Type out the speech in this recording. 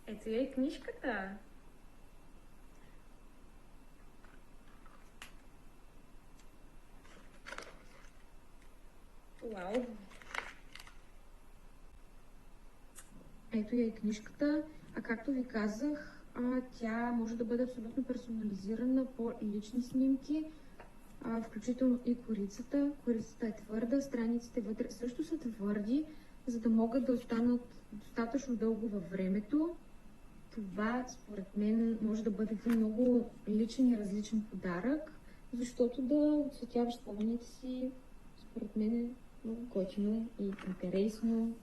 Ето я и книжката. Вау! Ето я и книжката, а както ви казах, тя може да бъде абсолютно персонализирана по лични снимки, включително и корицата. Корицата е твърда, страниците вътре също са твърди, за да могат да останат достатъчно дълго във времето. Това, според мен, може да бъде един много личен и различен подарък, защото да отцветяваш спомените си, според мен е много готино и интересно.